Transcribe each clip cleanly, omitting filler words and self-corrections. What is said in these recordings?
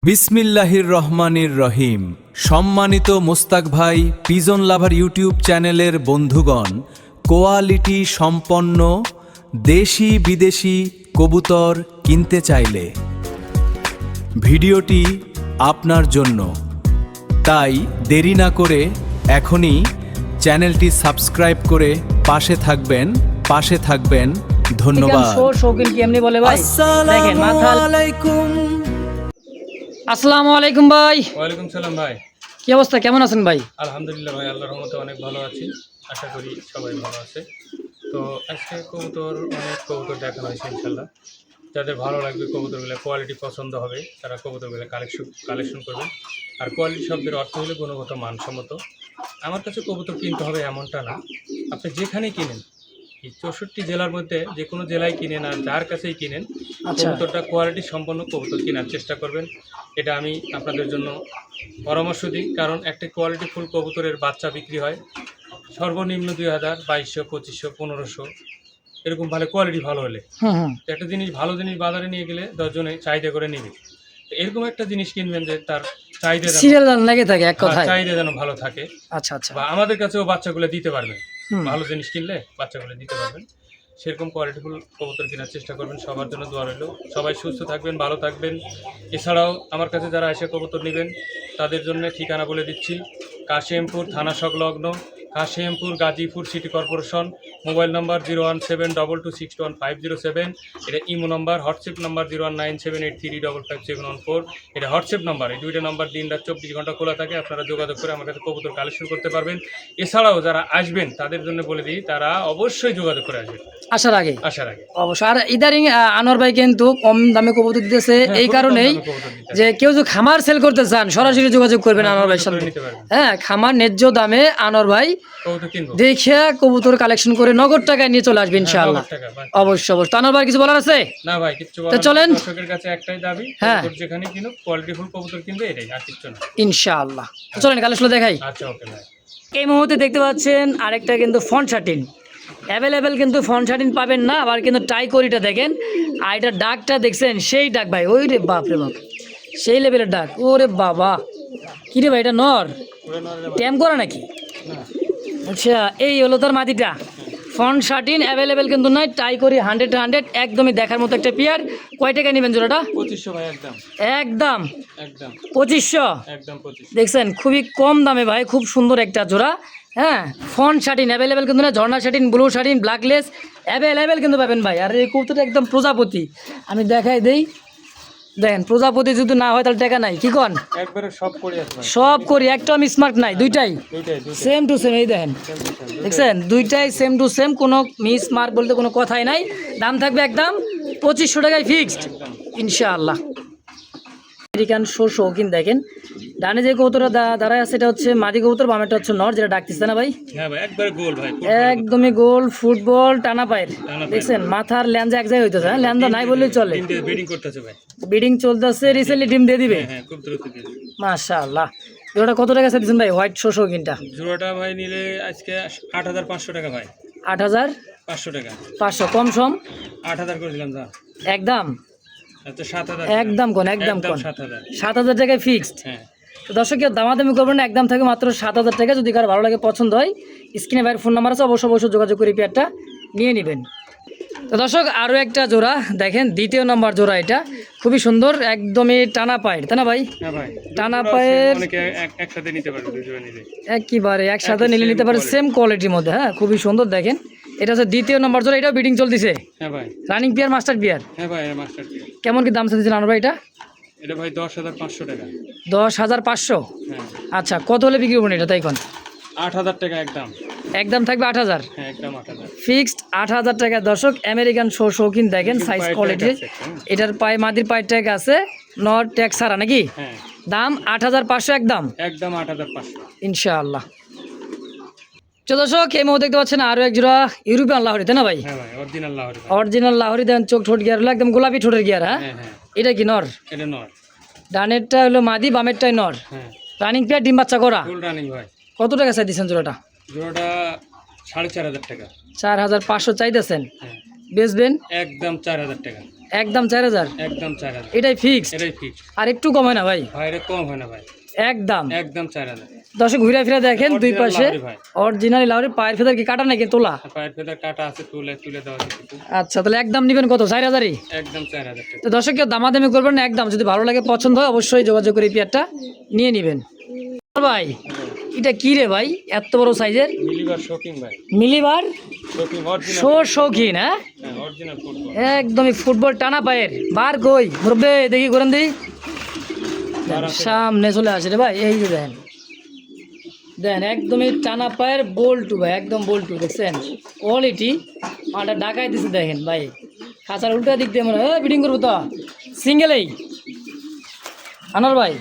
বিসমিল্লাহির রহমানির রহিম। সম্মানিত মোস্তাক ভাই পিজন লাভার ইউটিউব চ্যানেলের বন্ধুগণ, কোয়ালিটি সম্পন্ন দেশি বিদেশি কবুতর কিনতে চাইলে ভিডিওটি আপনার জন্য। তাই দেরি না করে এখনই চ্যানেলটি সাবস্ক্রাইব করে পাশে থাকবেন। ধন্যবাদ। আসসালামু আলাইকুম ভাই। ওয়ালাইকুম সালাম ভাই। কি অবস্থা, কেমন আছেন ভাই? আলহামদুলিল্লাহ ভাই, আল্লাহর রহমতে অনেক ভালো আছি। আশা করি সবাই ভালো আছে। তো আজকে অনেক কবুতর দেখানো হয়েছে ইনশাল্লাহ। যাদের ভালো লাগবে কবুতরগুলো, কোয়ালিটি পছন্দ হবে, তারা কবুতরগুলো কালেকশন করবেন। আর কোয়ালিটি শব্দের অর্থ হলে গুণগত মানসম্মত। আমার কাছে কবুতর কিনতে হবে এমনটা না, আপনি যেখানেই কিনেন, এই 64 জেলার মধ্যে যে কোনো জেলায় কিনেন আর যার কাছেই কিনেন, কবুতরটা কোয়ালিটি সম্পন্ন কবুতর কেনার চেষ্টা করবেন। এটা আমি আপনাদের জন্য পরামর্শ দিই, কারণ একটা কোয়ালিটি ফুল কবুতরের বাচ্চা বিক্রি হয় সর্বনিম্ন 2000, 2200, 2500, 1500 এরকম ভালো কোয়ালিটি ভালো হলে। তো একটা ভালো জিনিস বাজারে নিয়ে গেলে 10 জনে চাহিদা করে নেবে। তো এরকম একটা জিনিস কিনবেন যে তার চাহিদা যেন ভালো থাকে। আচ্ছা আচ্ছা। বা আমাদের কাছেও বাচ্চাগুলো দিতে পারবেন, ভালো জিনিস কিনলে বাচ্চাগুলো দিতে পারবেন। সেরকম কোয়ালিটিফুল কবুতর কেনার চেষ্টা করবেন। সবার জন্য দোয়া রইল, সবাই সুস্থ থাকবেন, ভালো থাকবেন। এছাড়াও আমার কাছে যারা এসে কবুতর নেবেন তাদের জন্য ঠিকানা বলে দিচ্ছি। কাশিমপুর থানা সংলগ্ন, Kashimpur Gazipur city corporation. Mobile নম্বর 01722611507। এটা ইমো নম্বর। হোয়াটসঅ্যাপ নম্বর 01978355714। এটা হোয়াটসঅ্যাপ নাম্বার। এই দুইটা নাম্বার দিন-রাত 24 ঘন্টা খোলা থাকে। আপনারা যোগাযোগ করে আমার কাছে কবুতর কালেকশন করতে পারবেন। এছাড়াও যারা আসবেন তাদের জন্য বলে দিই, তারা অবশ্যই যোগাযোগ করে আসবেন আসার আগে অবশ্যই। আর ইদারিং আনোয়ার ভাই কিন্তু কম দামে কবুতর দিতেছে, এই কারণেই যে কেউ যদি খামার সেল করতে চান সরাসরি যোগাযোগ করবেন আনোয়ার ভাইয়ের সাথে। হ্যাঁ, খামার ন্যায্য দামে আনোয়ার ভাই দেখে কবুতর কালেকশন করে নগদ টাকায় নিয়ে চলে আসবে ইনশাআল্লাহ। অবশ্যই অবশ্যই। আনোয়ার ভাই কিছু বলার আছে? না ভাই, কিছু বলার। চলেন, দর্শকের কাছে একটাই দাবি, যেখানে কিনুক কোয়ালিটিফুল কবুতর কিনবে, এটাই, আর কিছু না ইনশাআল্লাহ। চলেন কালেকশন দেখাই। আচ্ছা, ওকে ভাই। এই মুহূর্তে দেখতে পাচ্ছেন আরেকটা কিন্তু ফন্ট শার্টিন অ্যাভেলেবেল, কিন্তু ফন্ট শার্টিন পাবেন না। আবার কিন্তু টাই করিটা দেখেন, আর এটা ডাকটা দেখছেন, সেই ডাক ভাই, ওই রে বাপ রে বাপ, সেই লেভেলের ডাক। ওরে বাবা, কি রে ভাই, এটা নর ট্যাম করা নাকি? আচ্ছা, এই হলো তার মাটিটা। ফন্ট শার্টিন অ্যাভেলেবেল কিন্তু নয়, টাই করি 100 একদমই দেখার মতো একটা পেয়ার। কয় টাকা নেবেন জোড়াটা? 2500 ভাই। একদম 2500। দেখছেন, খুবই কম দামে ভাই, খুব সুন্দর একটা জোড়া। হ্যাঁ, ফন্ট শার্টিন অ্যাভেলেবেল কিন্তু না, ঝর্ণা শার্টিন, ব্লু শার্টিন, ব্ল্যাকলেস অ্যাভেলেবেল কিন্তু পাবেন ভাই। আর এই কবুতরটা একদম প্রজাপতি, আমি দেখাই দেই। দেখেন, প্রজাপতি যদি না হয় তাহলে টাকা নাই, কি কন? একবারে সব করি, একটা আমি স্মার্ট নাই, দুইটাই সেম টু সেম। এই দেখেন, দেখছেন, দুইটাই সেম টু সেম, কোনো মিস মার্ক বলতে কোনো কথাই নাই। দাম থাকবে একদম 2500 টাকায় ফিক্সড ইনশাআল্লাহ। আমেরিকান শৌখিন দেখেন, ডানে যে কবুতরটা দাঁড়ায় আছে এটা হচ্ছে মাদি কবুতর, বামেটা হচ্ছে নর, যেটা ডাকতেছে না ভাই? হ্যাঁ ভাই, একবারে গোল ভাই, একদমই গোল, ফুটবল টানা পায়ের। দেখছেন, মাথার ল্যাঞ্জা এক জায়গায় হইতেছে, হ্যাঁ, ল্যাঞ্জা নাই বললেই চলে। ব্রিডিং চলতেছে, রিসেন্টলি ডিম দিয়ে দিবে। হ্যাঁ, খুব দ্রুত দিয়ে দিবে মাশাআল্লাহ। জোড়াটা কত টাকা দিচ্ছেন ভাই, হোয়াইট শৌখিনটা? জোড়াটা ভাই নিলে আজকে 8500 টাকা ভাই। 8500 টাকা। 500 কম সম 8000 করে দিলাম। একদম আচ্ছা, 7000 একদম কোন 7000 টাকায় ফিক্সড। হ্যাঁ, তো দর্শক দামাদামি করবেন না, একদম থাকে মাত্র 7000 টাকা। যদি কারো ভালো লাগে, পছন্দ হয়, স্ক্রিনে ভাইয়ের ফোন নাম্বার আছে, অবশ্যই যোগাযোগ করে পেয়ারটা নিয়ে নেবেন। তো দর্শক, আরও একটা জোড়া দেখেন, দ্বিতীয় নম্বর জোড়া, এটা খুবই সুন্দর, একদমই টানা পায়ের, তাই না ভাই? টানা পায়ের একসাথে নিতে পারবে, দুজনে নিলে একেবারে একসাথে নিতে পারে, সেম কোয়ালিটির মধ্যে। হ্যাঁ, খুবই সুন্দর দেখেন, এটা হচ্ছে দ্বিতীয় নম্বর জোড়া, এটাও বিডিং চলতেছে। হ্যাঁ ভাই, রানিং পেয়ার, মাস্টার পেয়ার। হ্যাঁ ভাই, মাস্টার পেয়ার। কেমন কি দাম চাইছেন আনোয়ার ভাই এটা? এটা ভাই 10500 টাকা। 10500? হ্যাঁ। আচ্ছা, কত হলে বিক্রি করবেন এটা? তাই কোন 8000 টাকা একদম থাকবে 8000? হ্যাঁ, একদম 8000 ফিক্সড 8000 টাকা। দর্শক, আমেরিকান শৌখিন দেখেন, সাইজ কোয়ালিটি, এটার পায়ে মাদির পায়ের ট্যাগ আছে, নট ট্যাগ ছাড়া নাকি? হ্যাঁ। দাম 8500 একদম 8500 ইনশাআল্লাহ। দর্শক, এই মুহূর্তে দেখতে পাচ্ছেন আরো এক জোড়া ইউরোপিয়ান লাহোরি, তাই না ভাই? হ্যাঁ ভাই, অরিজিনাল লাহোরি। দেন চোখ ঠোঁট গিয়ার হলো একদম গোলাপি ঠোঁটের গিয়ার। হ্যাঁ, এটা কি নর? এটা নর। ডানেরটা হলো মাদি, বামেরটাই নর। হ্যাঁ। রানিং পেয়ার, ডিম বাচ্চা করা। ফুল রানিং ভাই। কত টাকা চাই দিচ্ছেন জোড়াটা? 4500 টাকা। 4500 চাইতেছেন? হ্যাঁ। বেচবেন একদম 4000 টাকা। একদম 4000, একদম 4000, এটাই ফিক্স, এটাই ফিক্স আর একটু কম হয় না ভাই? ভাই, এটা কম হয় না ভাই, একদম একদম 4000। দর্শক ঘুরে ফিরে দেখেন দুই Original পাশে লাহোরি ভাই। অরিজিনাল লাউরি, পায়ের ফেদার কি কাটা নাকি তোলা? পায়ের ফেদার কাটা আছে, তুলে তুলে দেওয়া আছে কিছু। আচ্ছা তাহলে একদম নেবেন কত? 4000ই? একদম 4000 টাকা। তো দর্শক কেউ দামাদামি করবেন না, একদম যদি ভালো লাগে পছন্দ হয় অবশ্যই যোগাযোগ করে এই পেয়ারটা নিয়ে নেবেন। ভাই এটা কি রে ভাই, এত বড় সাইজের? মিলিবার শোকিং ভাই, মিলিবার শোকিং অরিজিনাল, শো শৌখিন, হ্যাঁ অরিজিনাল ফুটবল। একদমই ফুটবল টানা পায়ের। বার কই মুরব্বে দেখি করেন দিই, সামনে চলে আসে রে ভাই, এই যে দেখেন দেখেন একদমই টানা পায়ের বল্টু ভাই, একদম বল্টু, দেখছেন কোয়ালিটি মাটা ডাকাই দিছে দেখেন ভাই, খাঁচার উল্টা দিক দিয়ে মনে হয় বিডিং করবো তো সিঙ্গেলেই। আনার ভাই,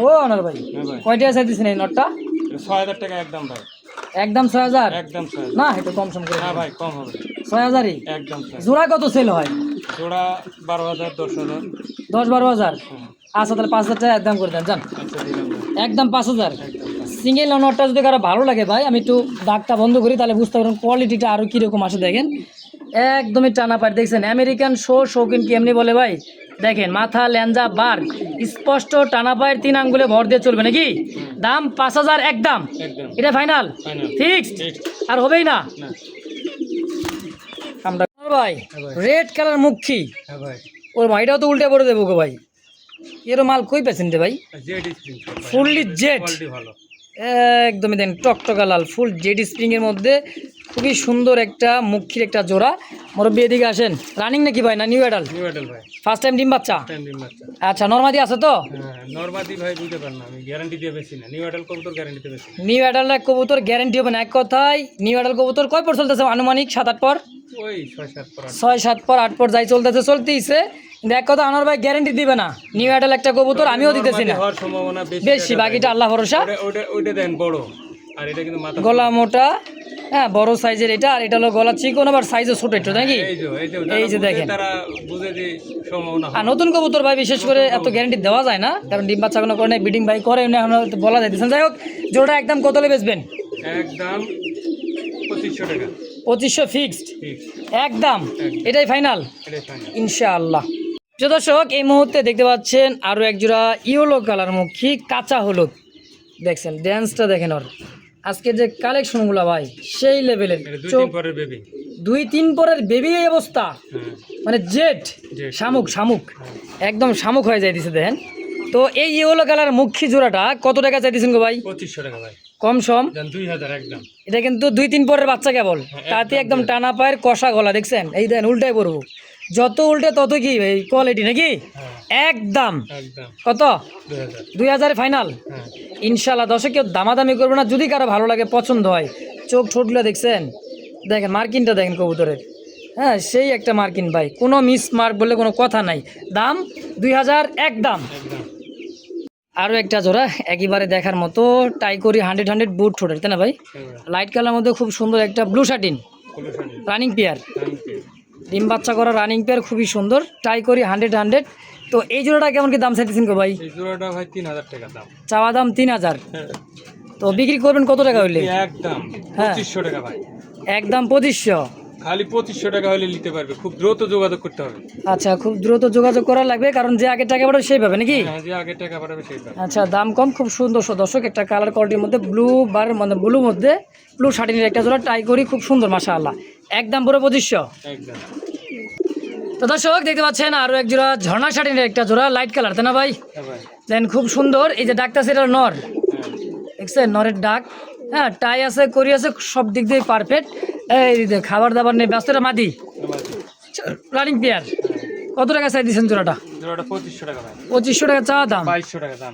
ও আনার ভাই হ্যাঁ ভাই, কয়টা চাইতেছেন এই নটটা? এটা 6000 টাকা একদম ভাই, একদম 6000? একদম 6000। না একটু কম সম করে না ভাই, কম হবে, 6000ই? একদম 6000। জোড়া কত সেল হয়? জোড়া 12000, 10000। 10-12 হাজার? হ্যাঁ, আচ্ছা তাহলে 5000 টাকা একদম করে দেন, যান আচ্ছা দিলাম ভাই, একদম 5000। একদম সিঙ্গেল নটটা যদি কারো ভালো লাগে ভাই, আমি একটু দাগটা বন্ধ করি তাহলে বুঝতে পারবেন কোয়ালিটিটা আরও কীরকম আসে। দেখেন একদমই টানা পায়, দেখছেন আমেরিকান শৌখিন কি এমনি বলে ভাই, দেখেন মাথা ল্যাঞ্জা বার স্পষ্ট টানা পায়ের, 3 আঙ্গুলে ভর দিয়ে চলবে নাকি? দাম 5000 একদম, একদম এটা ফাইনাল ফাইনাল ফিক্সড, ফিক্সড। আর হবেই না? না আমরা ভাই ভাই। রেড কালার মুখী, হ্যাঁ ভাই, ওর ভাইটাও তো উল্টে পড়ে দেবো গো ভাই, এরও মাল কই পেছেন রে ভাই? Jade spring fully Z, quality ভালো। একদমই দেন টকটকা লাল ফুল জেড স্প্রিং এর মধ্যে খুবই সুন্দর একটা মুখির একটা জোড়া। মুরব্বি এদিকে আসেন, রানিং নাকি ভাই না নিউ অ্যাডাল্ট? নিউ অ্যাডাল ভাই, ফার্স্ট টাইম ডিম বাচ্চা? স্ট্যান্ডিং বাচ্চা। আচ্ছা নরমাদি আছে তো? হ্যাঁ, নরমাদি ভাই বুঝতে পারেন না, আমি গ্যারান্টি দিয়ে বেশি না, নিউ অ্যাডাল কবুতর গ্যারান্টি দিয়ে বেশি না। নিউ অ্যাডাল্ট কবুতর গ্যারান্টি হবে না, এক কথায় নিউ অ্যাডাল্ট কবুতর কয় পর চলতেছে আনুমানিক? 7-8 পর? ওই 6-7 পর 6-7 পর 8 পর যাই চলতেছে, কিন্তু এক কথা আনোয়ার ভাই গ্যারান্টি দিবে না। নিউ অ্যাডাল্ট একটা কবুতর আমিও দিতেছি না, হওয়ার সম্ভাবনা বেশি। বেশি, বাকিটা আল্লাহ ভরসা। ওইটা দেন বড়, আর এটা কিন্তু মাথা গলা মোটা, হ্যাঁ বড় সাইজের এটা, আর এটা হলো গলা চিকন, আবার সাইজও ছোট একটু নাকি? এই যে দেখেন, তারা বুঝে যে সম্ভাবনা আর নতুন কবুতর ভাই বিশেষ করে এত গ্যারান্টি দেওয়া যায় না, কারণ ডিম বাচ্চা কোনো করে বিডিং ভাই করে না, এখন হয়তো বলা যাইতেছে না। যাই হোক জোড়া একদম কত হলে বেচবেন? একদম 2500 টাকা 2500 ফিক্সড ঠিক, একদম, এটাই ফাইনাল এটাই ফাইনাল। ইনশাআল্লাহ। প্রিয় দর্শক এই মুহূর্তে দেখতে পাচ্ছেন আরও এক জোড়া ইয়েলো কালার মুখী কাঁচা হলুদ, দেখছেন ড্যান্সটা দেখেন ওর, আজকে যে কালেকশনগুলো ভাই সেই লেভেলের, এটা 2-3 চোখ পরের বেবি। 2-3 পরের বেবি এই অবস্থা, হ্যাঁ, মানে জেট জেড। শামুক একদম শামুক হয়ে যাইতেছে দেখেন। তো এই ইয়েলো কালার মুখী জোড়াটা কত টাকা চাইতেছেন গো ভাই? 2500 টাকা ভাই, কম সম? দেন 2000 একদম। এটা কিন্তু 2-3 পরের বাচ্চা কেবল, হ্যাঁ, তাতে একদম একদম টানা পায়ের কষা গলা, দেখছেন এই দেন উল্টাই পড়বো, যত উল্টে তত কি এই কোয়ালিটি নাকি? হ্যাঁ, একদম একদম কত? 2000। 2000 ফাইনাল হ্যাঁ, ইনশাল্লাহ। দর্শক কেউ দামাদামি করবে না, যদি কারো ভালো লাগে পছন্দ হয়। চোখ ঠোঁটগুলো দেখছেন, দেখেন মার্কিনটা দেখেন কবুতরের, হ্যাঁ সেই একটা মার্কিন ভাই, কোনো মিস মার্ক বলে কোনো কথা নাই। দাম 2000 একদম। একদম আরও একটা জোড়া একেবারে দেখার মতো টাইকরি 100 বুট ঠোঁটের, তাই না ভাই? লাইট কালার মধ্যে খুব সুন্দর একটা ব্লু শার্টিন রানিং পেয়ার, ডিম বাচ্চা করা রানিং পেয়ার, খুবই সুন্দর টাইকরি 100। তো এই জোড়াটা কেমন কি দাম চাইতেছেন গো ভাই? এই জোড়াটা ভাই 3000 টাকা দাম। চাওয়া দাম 3000, হ্যাঁ, তো বিক্রি করবেন কত টাকা হইলে? একদম হ্যাঁ। 2500 টাকা ভাই, একদম 2500। খালি 2500 টাকা হলে নিতে পারবে, খুব দ্রুত যোগাযোগ করতে হবে। আচ্ছা খুব দ্রুত যোগাযোগ করা লাগবে, কারণ যে আগে টাকা পাঠাবে সেই পাবে নাকি? হ্যাঁ, যে আগে টাকা পাঠাবে সেই পাবে। আচ্ছা দাম কম, খুব সুন্দর দর্শক, একটা কালার কোয়ালিটির মধ্যে ব্লু বার মানে ব্লু মধ্যে ব্লু শার্টিনের একটা জোড়া টাইকরি, খুব সুন্দর মাশাআল্লাহ, একদম পুরো 2500। একদম তো দর্শক দেখতে পাচ্ছেন আরও এক জোড়া ঝর্ণা শার্টিনের একটা জোড়া লাইট কালার, তাই না ভাই? হ্যাঁ ভাই, দেন খুব সুন্দর, এই যে ডাকটা সেটা নর, হ্যাঁ, দেখছেন নরের ডাক, হ্যাঁ টাই আছে করি আছে সব দিক দিয়ে পারফেক্ট। এই যে খাবার দাবার নিয়ে ব্যস্তটা মাদি রানিং পেয়ার, কত টাকা চাই দিচ্ছেন জোড়াটা? জোড়াটা 2500 টাকা ভাই, 2500 টাকা চাওয়া দাম, 2200 টাকা দাম,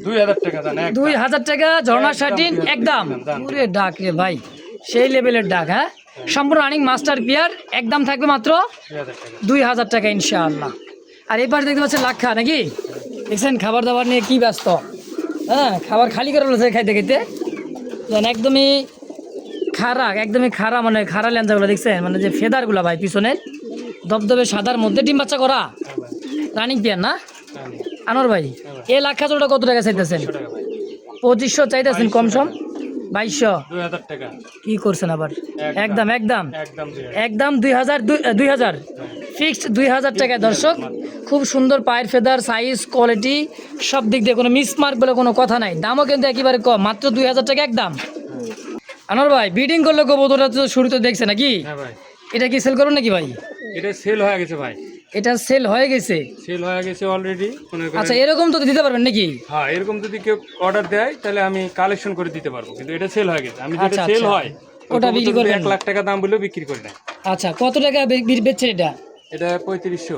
2000 টাকা দাম, 2000 টাকা ঝর্ণা একদম শার্টিন একদম। দাম। পুরে ডাক রে ভাই, সেই লেভেলের ডাক, হ্যাঁ সম্পূর্ণ রানিং মাস্টার পেয়ার, একদম থাকবে মাত্র 2000 টাকা। 2000 টাকা ইনশাআল্লাহ। আর এবার দেখতে পাচ্ছেন লাক্ষা নাকি, দেখছেন খাবার দাবার নিয়ে কি ব্যস্ত, হ্যাঁ খাবার খালি করে বলেছে খাইতে খাইতে, একদমই খাড়া মানে খাড়া ল্যাঞ্জাগুলো দেখছেন, মানে যে ফেদারগুলো ভাই পিছনের দবদবে সাদার মধ্যে ডিম বাচ্চা করা হ্যাঁ ভাই, রানিং পেয়ার না হ্যাঁ ভাই, আনোয়ার ভাই? এই লাক্ষা জোড়াটা কত টাকা চাইতেছেন? 2500 টাকা ভাই, 2500 চাইতেছেন, কম সম 2200 2000 টাকা। কি করছেন আবার? একদম একদম একদম 2000। একদম 2000 2000। হ্যাঁ, ফিক্সড 2000 টাকায় দর্শক। খুব সুন্দর পায়ের ফেদার, সাইজ, কোয়ালিটি সব দিক দিয়ে কোনো মিসমার্ক বলে কোনো কথা নাই। দামও কিন্তু একেবারে কম, মাত্র 2000 টাকা একদম। আনোয়ার ভাই ব্রিডিং করলে কবুতরটা তো শুরুতে দেখছে নাকি? হ্যাঁ ভাই, এটা কি সেল করো নাকি ভাই? এটা সেল হয়ে গেছে ভাই, এটা সেল হয়ে গেছে। সেল হয়ে গেছে অলরেডি। আচ্ছা, এরকম তো দিতে পারবেন নাকি? হ্যাঁ, এরকম যদি কেউ অর্ডার দেয় তাহলে আমি কালেকশন করে দিতে পারবো, কিন্তু এটা সেল হয়ে গেছে। আমি যেটা আচ্ছা, সেল আচ্ছা। হয় ওটা বিক্রি করবেন? 1 লাখ টাকা দাম বলেও বিক্রি করে দেয়। আচ্ছা, কত টাকা বেচছেন এটা? এটা 3500।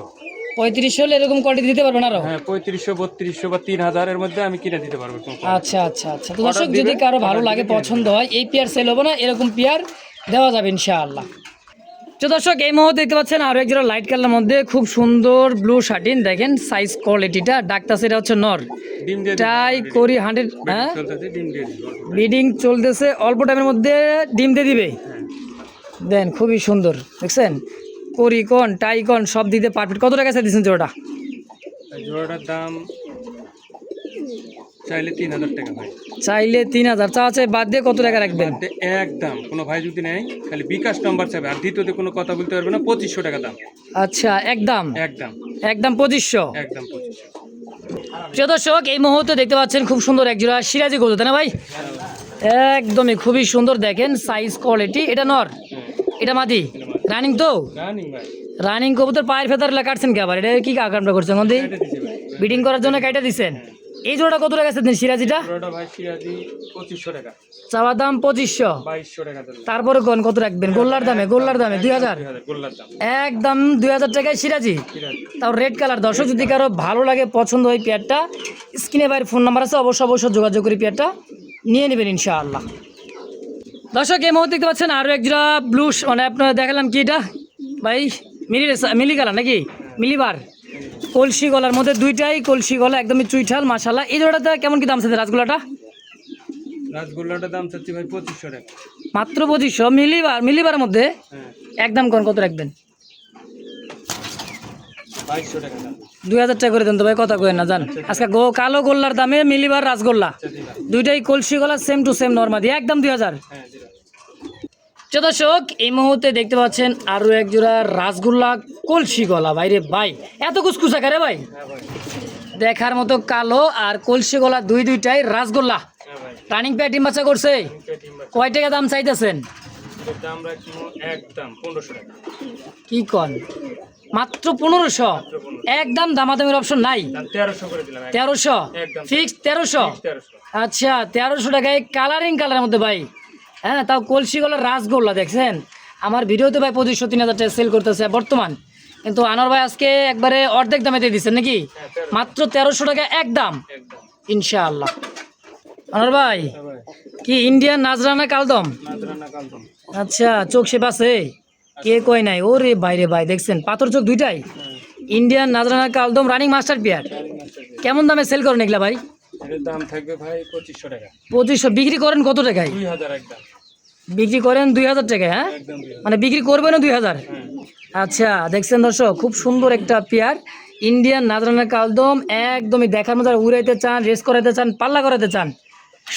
3500 হলে এরকম কোয়ালিটি দিতে পারবেন আরো? হ্যাঁ, 3500, 3200 বা 3000 এর মধ্যে আমি কিনে দিতে পারবো। আচ্ছা আচ্ছা আচ্ছা। তো দর্শক যদি কারো ভালো লাগে, পছন্দ হয়, এই পেয়ার সেল হবে না, এরকম পেয়ার দেওয়া যাবে ইনশাআল্লাহ। তো দর্শক এই মুহূর্তে দেখতে পাচ্ছেন আরো এক জোড়া লাইট কালারের মধ্যে খুব সুন্দর ব্লু শার্টিন। দেখেন সাইজ কোয়ালিটিটা, ডাক্তার সেটা হচ্ছে নর, ডিম দিয়ে ট্রাই করি 100। হ্যাঁ, চলতেছে, ডিম দিয়ে দিব। ব্রিডিং চলতেছে, অল্প টাইমের মধ্যে ডিম দিয়ে দিবে। দেন খুবই সুন্দর, দেখছেন করিকন টাইকন সব দিতে পারফেক্ট। কত টাকা দিচ্ছেন জোড়াটা? এই জোড়াটার দাম চাইলে 3000 টাকা ভাই। চাইলে 3000, চা আছে বাদ দিয়ে কত টাকা রাখবেন? বাদ দিয়ে একদম কোনো ভাই যদি নেয় খালি বিকাশ নাম্বার চাবে, আর দ্বিতীয়তে কোনো কথা বলতে পারবে না। 2500 টাকা দাম। আচ্ছা, একদম একদম একদম 2500। একদম 2500। প্রিয় দর্শক এই মুহূর্তে দেখতে পাচ্ছেন খুব সুন্দর এক জোড়া সিরাজি কবুতর, তাই না ভাই? একদমই খুবই সুন্দর, দেখেন সাইজ কোয়ালিটি। এটা নর, এটা মাদি, রানিং তো? রানিং ভাই, রানিং কবুতর। পায়ের ফেদার কাটছেন কি আবার? এটা কি কামটা করছেন? মন্দি এটা দিছে ভাই। ব্রিডিং করার জন্য কাইটা দিচ্ছেন। এই জোড়াটা কত টাকা দিচ্ছেন সিরাজিটা? জোড়াটা ভাই সিরাজি 2500 টাকা। চাওয়া দাম 2500। 2200 টাকা দিলাম। তারপরে কোন কত রাখবেন? গোল্লার দামে, গোল্লার দামে 2000। 2000 গোল্লার দাম। একদম 2000 টাকায় সিরাজি, সিরাজি। তাও রেড কালার। দর্শক যদি কারো ভালো লাগে, পছন্দ হয় পেয়ারটা, স্ক্রিনে বাইরের ফোন নাম্বার আছে, অবশ্যই যোগাযোগ করে পেয়ারটা নিয়ে নেবেন ইনশাআল্লাহ। দর্শক এই মুহূর্তে দেখতে পাচ্ছেন আরও এক জোড়া ব্লু, মানে আপনার দেখালাম কি এটা ভাই, মিলি কালার নাকি মিলিবার, কলসি গলার মধ্যে, দুইটাই কলসি গলা, একদমই চুইঠাল মাশাআল্লাহ। এই জোড়াটা কেমন কি দাম আছে রাজগোলাটা? রাজগোল্লাটার দাম চাচ্ছি ভাই 2500 টাকা। মাত্র 2500। মিলিবার মধ্যে হ্যাঁ, একদম কত রাখবেন? 2200 টাকা দাম। 2000 টাকা করে দেন তো ভাই, কথা কই না জান। আজকে কালো গোল্লার দামে মিলিবার রাজগোল্লা, দুইটাই কলসি গলা, সেম টু সেম নরমাদি, একদম 2000। হ্যাঁ, দিলাম। দর্শক এই মুহূর্তে দেখতে পাচ্ছেন আরো এক জোড়া রাসগোল্লা কলসি গলা। ভাইরে ভাই, এত কুচকুচা করে ভাই, হ্যাঁ ভাই, দেখার মতো কালো আর কলসি গলা, দুইটাই রাসগোল্লা। হ্যাঁ ভাই। রানিং পেয়ার ডিম বাচ্চা করছে। পেটিং বা কয় টাকা দাম চাইতেছেন? এর দাম রাখবো একদম 1500 টাকা। কি কন? মাত্র 1500? একদম দামাদামির অপশন নাই? দাম 1300 করে দিলাম। 1300 একদম। ফিক্সড 1300? 1300। আচ্ছা, 1300 টাকায় কালারিং কালারের মধ্যে ভাই। হ্যাঁ, তাও কলসি গলার রাসগোল্লা। দেখছেন আমার ভিডিওতে ভাই 2500-3000 টাকা সেল করতেছে বর্তমান, কিন্তু আনোয়ার ভাই আজকে একবারে অর্ধেক দামে দিয়ে দিচ্ছেন নাকি? মাত্র 1300 টাকা একদম একদম। ইনশাআল্লাহ। আনোয়ার ভাই হ্যাঁ ভাই, কি ইন্ডিয়ান নাজরানা কালদম? নাজরানা কালদম। আচ্ছা, চোখ সে পাশে কে কয় নাই? ওরে বাইরে ভাই, দেখছেন পাথর চোখ দুইটাই। ইন্ডিয়ান নাজরানা কালদম রানিং মাস্টার পেয়ার। কেমন দামে সেল করেন এগুলা ভাই? এর দাম থাকবে ভাই 2500 টাকা। 2500। বিক্রি করেন কত টাকায়? 2000 একদম। বিক্রি করেন 2000 টাকায়? হ্যাঁ, একদম 2000। মানে বিক্রি করবেন 2000? হ্যাঁ, আচ্ছা, দেখছেন দর্শক খুব সুন্দর একটা পেয়ার ইন্ডিয়ান নাজরানা কালদম, একদমই দেখার মতো। উড়াইতে চান, রেস করাতে চান, পাল্লা করাতে চান,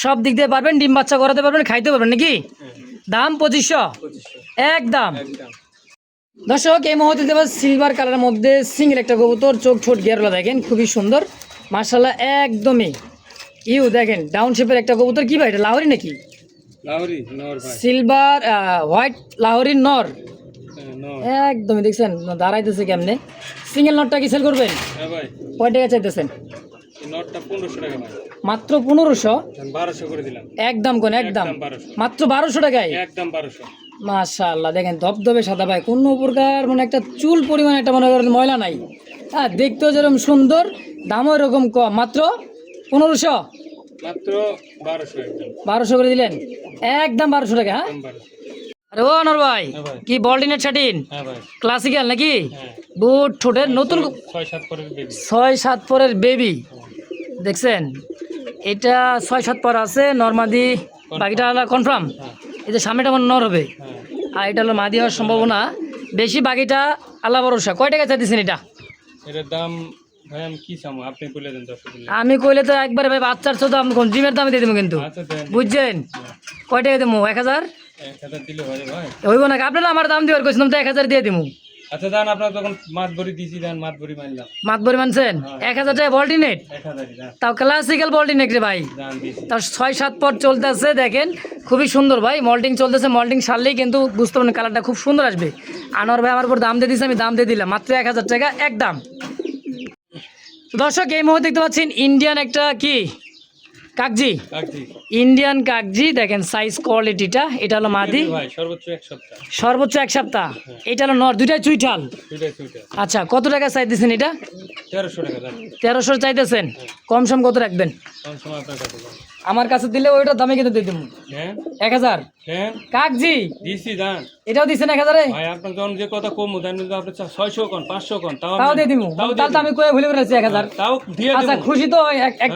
সব দিক দিয়ে পারবেন। ডিম বাচ্চা করাতে পারবেন, খাইতে পারবেন নাকি? দাম 2500 একদম। একদম। দর্শক এই মুহূর্তে দেবো সিলভার কালারের মধ্যে সিঙ্গেল একটা কবুতর, চোখ ছোট গেরলা, দেখেন খুবই সুন্দর মাশাআল্লাহ, একদমই দেখেন ডাউন শেপের একটা কবুতর। কি ভাই এটা লাহোরি নাকি? লাহোরি নর ভাই। সিলভার হোয়াইট লাহোরির নর, হ্যাঁ, নর। একদমই দেখছেন দাঁড়াইতেছে কেমনে। সিঙ্গেল নটটা কি সেল করবেন? হ্যাঁ ভাই, কয় টাকা চাইতেছেন? এই নটটা 1500 টাকা ভাই। মাত্র 1500? আমি 1200 করে দিলাম। একদম কোন একদম? একদম 1200। মাত্র 1200 টাকায়? একদম 1200। মাশাআল্লাহ, দেখেন ধবধবে সাদা ভাই, কোনো প্রকার মানে একটা চুল পরিমাণ একটা মনে করেন ময়লা নাই। হ্যাঁ, দেখতেও যেরকম সুন্দর, দামও এরকম কম, মাত্র 1500। মাত্র 1200 একদম। 1200 করে দিলেন একদম 1200 টাকা? হ্যাঁ, একদম 1200। আরে ও আনোয়ার ভাই, হ্যাঁ ভাই। কি বল্টিনেট শাটিন হ্যাঁ ভাই। ক্লাসিক্যাল নাকি? হ্যাঁ। বুট ঠোঁটের নতুন 6-7 পরের বেবি। 6-7 পরের বেবি, দেখছেন এটা 6-7 পর আছে নর্মাদি, বাকিটা কনফার্ম। এই যে সামনেটা আমার নর হবে, হ্যাঁ, আর এটা হলো মাদি হওয়ার সম্ভাবনা বেশি, বাকিটা আল্লাহ ভরসা। কয় টাকা চাইতেছেন এটা? এটার দাম ভাই আমি কি চামো, আপনি বলে দেন 10 দিন। আমি কইলে তো একবারে ভাই বাচ্চার তো দাম কোন জিমের দামে দিয়ে দেবো কিন্তু, আচ্ছা দেন। বুঝছেন? কয় টাকা দেবো? 1000? 1000 দিলে হয় ভাই। হইব না, আপনারা আমার দাম দিবার কইছিলাম তো 1000 দিয়ে দিবো। আচ্ছা দান আপনার তখন মাছ ভরি দিয়েছি, দান মাছ ভরি মারলাম, মাতবরি মানছেন 1000 টাকা বল্টিনেট, 1000 দান তাও ক্লাসিক্যাল বল্টিনেট রে ভাই। দান দিয়েছি। তার 6-7 পট চলতেছে দেখেন, খুবই সুন্দর ভাই। মল্টিং চলতেছে, মল্টিং সারলেই কিন্তু বুঝতে পারেন কালারটা খুব সুন্দর আসবে। আনোয়ার ভাই আমার উপর দাম দিয়ে দিয়েছে, আমি দাম দিয়ে দিলাম মাত্র 1000 টাকা একদম। তো দর্শক এই মুহূর্তে দেখতে পাচ্ছেন ইন্ডিয়ান একটা কি কাকজি, কাকজি ইন্ডিয়ান কাকজি দেখেন সাইজ কোয়ালিটিটা। এটা হলো মাদি, ভাই সর্বোচ্চ 1 সপ্তাহ, সর্বোচ্চ 1 সপ্তাহ। এটা হলো নর, দুইটাই চুইঠাল। দুইটাই সুইটা। আচ্ছা কত টাকা চাই দিচ্ছেন এটা? 1300 টাকা দান। 1300 চাইতেছেন, কম সম কত রাখবেন? কোন সময় আপনার কাছে দান? আমার কাছে দিলে ওইটার দামে কিন্তু দিয়ে দেবো হ্যাঁ 1000। হ্যাঁ কাকজি দিছি দান। এটাও দিচ্ছেন 1000-এ? ভাই আপনার যখন যে কথা কম দেন, কিন্তু আপনি 600 কোন 500 কোন তাও দিয়ে দিব, তাহলে তো আমি কয়ে ভুলে বেড়েছি 1000। তাও দিয়ে আচ্ছা দেব। খুশি তো?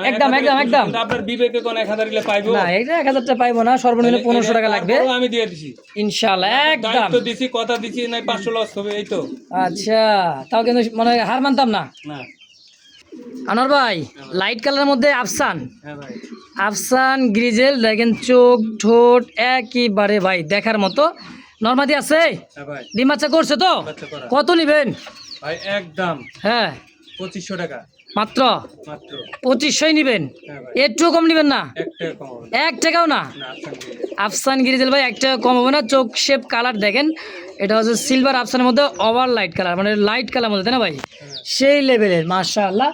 একদম একদম একদম। কিন্তু আপনার বিবেকে কোন 1000 দিলে পাইবো না এটা 1000 টাকা পাইবো না, সর্বনিম্ন 1500 টাকা লাগবে তারপরেও আমি দিয়ে দিছি, ইনশাআল্লাহ একদম। দায়িত্ব দিছি, কথা দিছি, নাই 500 লস হবে এই তো। আচ্ছা তাও কিন্তু মানে হার মানতাম না। না আনোয়ার ভাই লাইট কালারের মধ্যে আফসান, হ্যাঁ ভাই আফসান গ্রিজেল দেখেন, চোখ ঠোঁট একেবারে ভাই দেখার মতো। নরমাদি আছে, হ্যাঁ ভাই ডিম বাচ্চা করছে তো? বাচ্চা করা। কত নিবেন? ভাই একদম হ্যাঁ 2500 টাকা মাত্র মাত্র। 2500 নিবেন, হ্যাঁ ভাই একটু কম নিবেন না? 1 টাকা কম হবে 1 টাকাও না? না। আফসান গ্রিজেল ভাই 1 টাকা কম হবে না। চোখ শেপ কালার দেখেন, এটা হচ্ছে সিলভার আফসানের মধ্যে ওভার লাইট কালার, মানে লাইট কালার মধ্যে, তাই না ভাই? সেই লেভেলের মাশাআল্লাহ।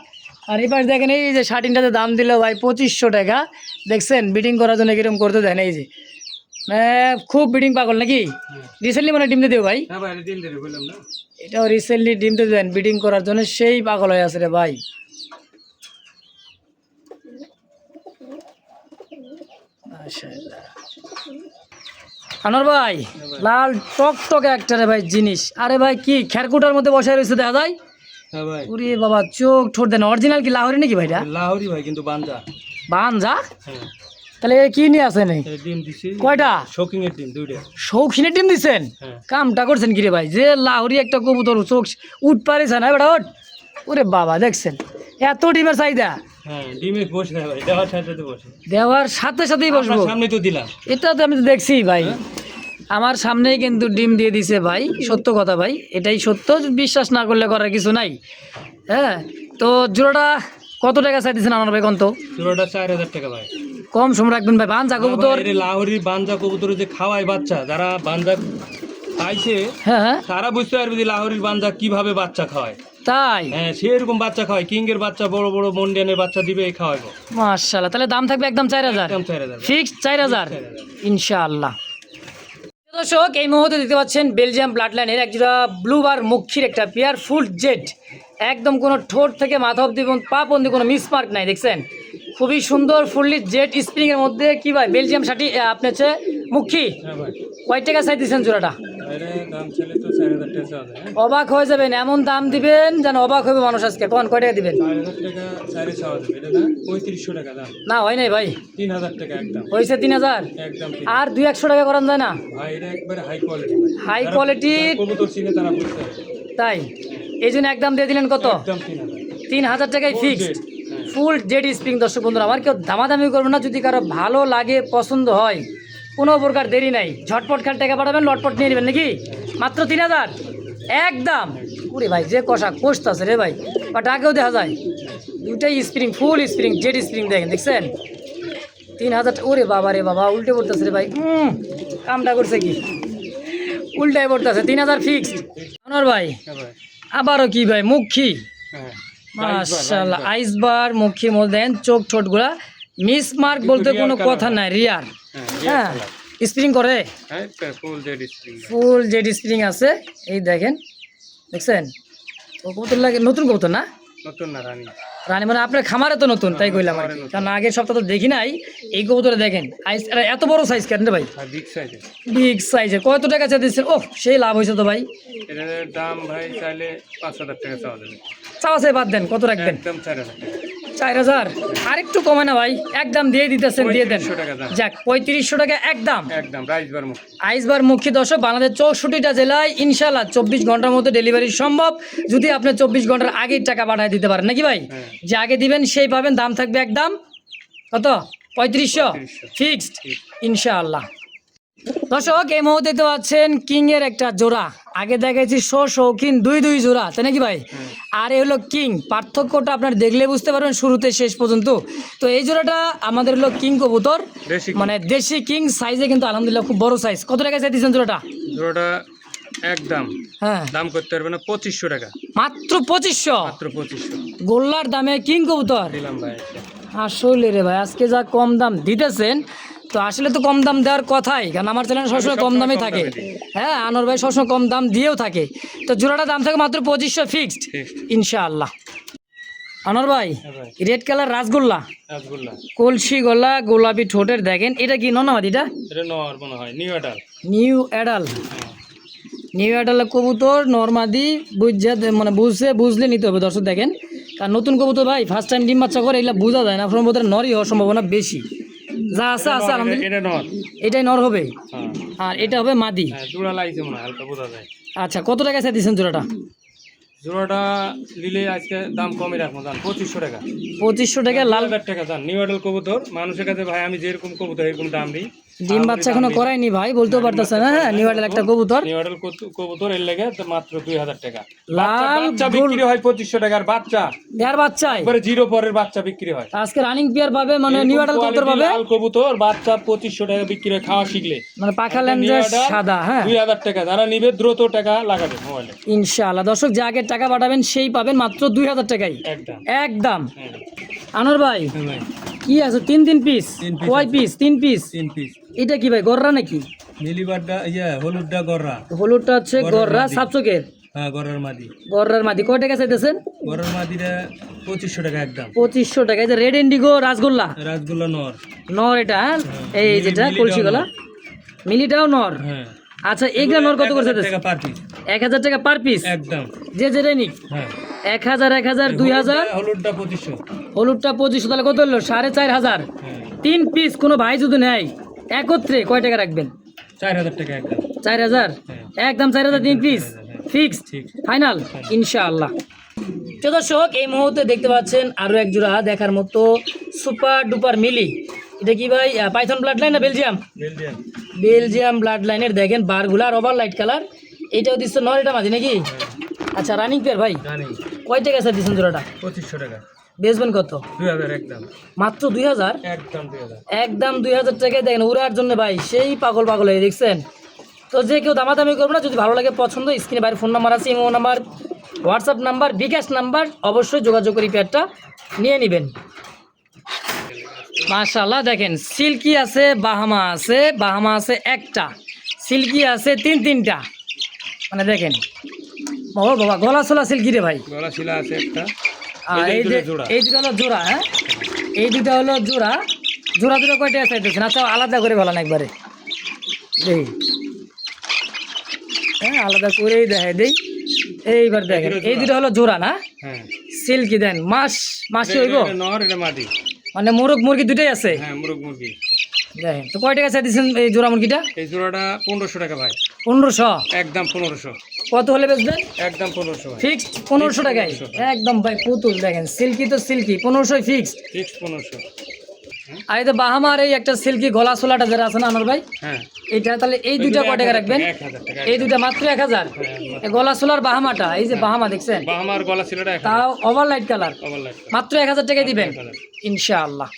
আর এবার দেখেন এই যে শার্টিনটাতে দাম দিল ভাই 2500 টাকা। দেখছেন বিডিং করার জন্য কিরকম করতে দেন, এই যে খুব বিডিং পাগল নাকি? রিসেন্টলি মানে ডিম দিয়ে দেবো ভাই, হ্যাঁ ভাই দিন দেরি বললাম না। এটাও রিসেন্টলি ডিম দিয়ে দেন বিডিং করার জন্য, সেই পাগল হয়ে আছে রে ভাই। মাশাআল্লাহ। আনোয়ার ভাই লাল টকটকে একটা রে ভাই জিনিস। আরে ভাই কি খেরকুটার মধ্যে বসায় রয়েছে দেখা যায়? হ্যাঁ ভাই ওরে বাবা চোখ ঠোঁট দেন, অরিজিনাল কি লাহোরি নাকি ভাইটা? লাহোরি ভাই, কিন্তু বানজা। বানজা? হ্যাঁ তাহলে এ কি নিয়ে আসেন? এই ডিম দিছি কয়টা? শোকিং এর ডিম দুইটা। শৌখিনের ডিম দিচ্ছেন? হ্যাঁ কামটা করছেন কি রে ভাই? যে লাহোরি একটা কবুতর চোখ উঠ পারিছে না বেটা ওঠ। ওরে বাবা দেখছেন এত ডিমের চাহিদা? হ্যাঁ ডিমে বসে না ভাই, দেওয়ার সাথে সাথে বসে। দেওয়ার সাথে সাথেই বসবো? আপনার সামনে তো দিলাম। এটা তো আমি তো দেখছি ভাই, আমার সামনেই কিন্তু ডিম দিয়ে দিছে ভাই। সত্য কথা ভাই, এটাই সত্য, বিশ্বাস না করলে করার কিছু নাই। হ্যাঁ তো জোড়াটা কত টাকা চাইতেছেন আমার ভাই? কত? পুরোটা 4000 টাকা ভাই। কম সম রাখবেন ভাই। বানজা কবুতর? এই লাহোরির বানজা কবুতর যে খাওয়ায় বাচ্চা, যারা বানজা খাইছে হ্যাঁ হ্যাঁ তারা বুঝতে পারবে যে লাহোরির বানজা কিভাবে বাচ্চা খাওয়ায়। তাই? হ্যাঁ সেরকম বাচ্চা খাওয়ায়, কিংয়ের বাচ্চা, বড় বড় মন্ডিয়ানের বাচ্চা দিবে, এই খাওয়াইবো। মাশাআল্লাহ। তাহলে দাম থাকবে একদম 4000? একদম 4000 ফিক্সড 4000 ইনশাআল্লাহ। দর্শক এই মুহূর্তে দেখতে পাচ্ছেন বেলজিয়াম ব্লাড লাইনের একজোড়া ব্লু বার মুখির একটা পেয়ার, ফুল জেড, একদম কোনো ঠোঁট থেকে মাথা অব্দি পা পর্যন্ত কোনো মিসমার্ক নাই। দেখছেন খুবই সুন্দর ফুললি জেড স্প্রিং এর মধ্যে কি ভাই বেলজিয়াম শাটি আপনি হচ্ছে মুখী। হ্যাঁ ভাই কয় টাকা চাই দিচ্ছেন জোড়াটা? আরে দাম ছেলে তো 4000 টাকা চাওয়া যায়। অবাক হয়ে যাবেন, এমন দাম দিবেন যেন অবাক হবে মানুষ। আজকে কোন কয় টাকা দিবেন? 4000 টাকা চাইলে চাওয়া যাবে, এটা না 3500 টাকা দাম। না হয় নাই ভাই, 3000 টাকা একদম হয়েছে 3000। একদম। আর 200-100 টাকা করান যায় না? ভাই এটা একবারে হাই কোয়ালিটি, হাই কোয়ালিটির কবুতর চিনে তারা বুঝতে পারে। তাই এই জন্য একদম দিয়ে দিলেন কত? একদম 3000। 3000 টাকায় Full ফিক্সড, jet, হ্যাঁ। Full jade spring. দর্শক বন্ধুরা আমার কেউ দামাদামি করবে না, যদি কারো ভালো লাগে পছন্দ হয় কোনো প্রকার দেরি নাই, ঝটপট খাল টাকা পাঠাবেন, লটপট নিয়ে নেবেন নাকি? মাত্র 3000 একদম। ওরে ভাই যে কষা কষতেছে রে ভাই, বাট আগেও দেখা যায় দুটাই স্প্রিং, ফুল স্প্রিং জেড স্প্রিং দেখেন, দেখছেন 3000। ওরে বাবা রে বাবা উল্টে পড়তেছে রে ভাই, কামটা করছে কি উল্টাই পড়তেছে। 3000 ফিক্সড। আনোয়ার ভাই হ্যাঁ ভাই আবারও কি ভাই মুখী? হ্যাঁ মাশাআল্লাহ আইসবার মুখী মধ্যে দেন, চোখ ঠোঁটগুলা মিস মার্ক বলতে কোনো কথা নাই, রিয়ার। হ্যাঁ স্প্রিং করে, হ্যাঁ full jade spring. Full jade spring আছে এই দেখেন, দেখছেন ও কবুতর লাগে নতুন কবুতর না? নতুন না রানী। রানী মানে আপনার খামারে তো নতুন, তাই কইলাম আর কি, কারণ আগের সপ্তাহ তো দেখি নাই। এই কবুতরে দেখেন এত বড় সাইজ কেন রে ভাই? আর বিগ সাইজের। বিগ সাইজের। কত টাকা চা দিচ্ছেন? ওহ সেই লাভ হয়েছে তো ভাই। এটার দাম ভাই চাইলে 5000 টাকা চাওয়া যাবে। চাওয়া চাই বাদ দেন, কত রাখবেন? একদম 4000 টাকা। 4000 আরেকটু কমে না ভাই? একদম দিয়ে দিতেছেন, দিয়ে দেন। 3500 টাকা দাম। যাক 3500 টাকা একদম। একদম রাইসবার মুখ। আইসবার মুখী দর্শক বাংলাদেশ 64টা জেলায় ইনশাল্লাহ 24 ঘন্টার মধ্যে ডেলিভারি সম্ভব, যদি আপনি 24 ঘন্টার আগেই টাকা পাঠিয়ে দিতে পারেন নাকি ভাই? হ্যাঁ। যে আগে দিবেন সেই পাবেন। দাম থাকবে একদম কত? 3500 ফিক্সড ইনশাআল্লাহ। দর্শক এই মুহূর্তে দেখতে পাচ্ছেন কিং এর একটা জোড়া, আগে দেখাইছি শৌখিন দুই জোড়া, তাই নাকি ভাই? আর এই হলো কিং, পার্থক্যটা আপনার দেখলে বুঝতে পারবেন শুরুতে শেষ পর্যন্ত। তো এই জোড়াটা আমাদের হলো কিং কবুতর, দেশি মানে দেশি কিং, সাইজে কিন্তু আলহামদুলিল্লাহ খুব বড় সাইজ। কত টাকা চাইতেছেন জোড়াটা? জোড়াটা একদম হ্যাঁ দাম করতে পারবে না 2500 টাকা, মাত্র 2500। মাত্র 2500 গোল্লার দামে কিং কবুতর। দিলাম ভাই। আসলে রে ভাই আজকে যা কম দাম দিতেছেন, তো আসলে তো কম দাম দেওয়ার কথাই, কারণ আমার চ্যানেল সবসময় কম দামে থাকে। হ্যাঁ আনোয়ার ভাই সবসময় কম দাম দিয়েও থাকে। তো জোড়াটা দাম থাকে মাত্র 2500 ফিক্সড ইনশাআল্লাহ। আনোয়ার ভাই হ্যাঁ ভাই, রেড কালার রাসগোল্লা, রাসগোল্লা কলসি গলা গোলাপি ঠোঁটের, দেখেন এটা কি ননামাদি? এটা এটা নর মনে হয়, new adult. New adult, new adult কবুতর নরমাদি মানে বুঝলে নিতে হবে দর্শক। দেখেন কারণ নতুন কবুতর ভাই ফার্স্ট টাইম ডিম বাচ্চা করে, এগুলো বোঝা যায় না, সম্ভবত নরই হওয়ার সম্ভাবনা বেশি। যা আছে আছে আলহামদুলিল্লাহ, এটা নর, এটাই নর হবে হ্যাঁ আর এটা হবে মাদি। হ্যাঁ, জোড়া লাগছে মনে হয়, হালকা বোঝা যায়। আচ্ছা কত টাকা চাইতেছেন জোড়াটা? জোড়াটা নিলে আজকে দাম কমই রাখবো, দাম 2500 টাকা। 2500 টাকা লাল 2000 টাকা দাম। নিউ অ্যাডাল কবুতর মানুষের কাছে ভাই আমি যেরকম কবুতর এরকম দাম দিই। ডিম বাচ্চা এখনো করায়নি ভাই, বলতেও পারতেছে না। হ্যাঁ নিউ অ্যাডাল একটা কবুতর, নিউ অ্যাডাল কবুতর এর লেগে তো মাত্র 2000 টাকা। লাল বাচ্চা বিক্রি হয় 2500 টাকার বাচ্চা, পেয়ার বাচ্চাই একবারে জিরো পরের বাচ্চা বিক্রি হয়। আজকে রানিং পেয়ার পাবে, মানে নিউ অ্যাডাল কবুতর পাবে, লাল কবুতর বাচ্চা 2500 টাকা বিক্রি হয় খাওয়া শিখলে। মানে পাখা লেন্সের সাদা। হ্যাঁ 2000 টাকা, যারা নিবে দ্রুত টাকা লাগাবে মোবাইলে। ইনশাআল্লাহ দর্শক যে আগে টাকা পাঠাবেন সেই পাবেন মাত্র 2000 টাকাই একদম একদম। হ্যাঁ আনোয়ার ভাই ভাই, কি আছে? তিন পিস, তিন piece কয় পিস? 3 পিস। 3 পিস। এটা কি ভাই গররা নাকি? মিলিবারটা হলুদটা গররা, হলুদটা হচ্ছে গররা সাপচকের, হ্যাঁ গররার মাদি। গররার মাদি কয় টাকা চাইতেছেন? গররার মাদিটা 2500 টাকা একদম। 2500 টাকা। এই যে রেড ইন্ডিগো রাসগোল্লা রাসগোল্লা নর, নর এটা, হ্যাঁ? এই যেটা কলসি গলা মিলিটাও নর। হ্যাঁ আচ্ছা এইগুলা নর কত করে 1000 চাইতেছেন? টাকা পার পিস 1000 টাকা পার পিস একদম। যে যেটাই নিক। হ্যাঁ 1000 2000, হলুদটা 2500। হলুদটা 2500, তাহলে কত হলো? 4500। হ্যাঁ 3 পিস কোনো ভাই যদি নেয় একত্রে কয় টাকা রাখবেন? 4000 টাকা একদম। 4000 একদম, 4000 3 পিস ফিক্সড ঠিক। ফাইনাল ইনশাআল্লাহ। তো দর্শক এই মুহূর্তে দেখতে পাচ্ছেন আরো এক জোড়া দেখার মতো সুপার ডুপার মিলি। এটা কি ভাই পাইথন ব্লাড লাইন না বেলজিয়াম? বেলজিয়াম। বেলজিয়াম ব্লাড লাইনের, দেখেন বারগুলা আর ওভার লাইট কালার। এটাও দিচ্ছে নর, এটা মাঝি নাকি? আচ্ছা রানিং পেয়ার ভাই, জানি কয় টাকা স্যার দিচ্ছেন জোড়াটা? 2500 টাকা। বেচবেন কত? 2000 একদম। মাত্র 2000 একদম 2000। একদম 2000 টাকায়। দেখেন উড়ার জন্য ভাই সেই পাগল হয়ে দেখছেন। তো যে কেউ দামাদামি করবে না, যদি ভালো লাগে পছন্দ, স্ক্রিনে বাইরে ফোন নাম্বার আছে, ইমো নাম্বার, হোয়াটসঅ্যাপ নাম্বার, বিকাশ নাম্বার, অবশ্যই যোগাযোগ করে পেয়ারটা নিয়ে নেবেন। মাশাআল্লাহ দেখেন সিল্কি আছে, বাহামা আছে একটা, সিল্কি আছে তিনটা, মানে দেখেন ও বাবা গলা সোলা সিল্কি রে ভাই। গলা শিলা আছে একটা। আর এই যে এই দুটো হলো জোড়া, হ্যাঁ এই দুটো হলো জোড়া। জোড়া দুটো কয়টা চাইতেছেন? আচ্ছা আলাদা করে বলেন একবারে দেই, হ্যাঁ আলাদা করেই দেখাই দেই। এইবার দেখেন এই দুটো হলো জোড়া না, হ্যাঁ সিল্কি দেন মাসি হইব, এটা নর, এটা মাদি। মানে মোরগ মুরগি দুটোই আছে। হ্যাঁ মুরগ মুরগি। দেখেন তো কয় টাকা চাইতেছেন এই জোড়া মুরগিটা? এই জোড়াটা 1500 টাকা ভাই। 1500 একদম 1500। কত হলে বেচবেন? একদম 1500 ভাই। ফিক্সড 1500 টাকায় একদম ভাই পুতুল। দেখেন সিল্কি তো সিল্কি 1500 ফিক্সড। ফিক্স 1500। আর এই তো বাহামার এই একটা সিল্কি গলা সোলাটা যারা আছে না আনোয়ার ভাই, হ্যাঁ এটা তাহলে এই দুইটা কয় টাকা রাখবেন? 1000 টাকা। এই দুইটা মাত্র 1000। এই গলা সোলার বাহামাটা, এই যে বাহামা দেখছেন, বা আমার গলা শিলাটা 1000। তাও over light colour, over light মাত্র 1000 টাকায় দিবেন 1000। ইনশাআল্লাহ।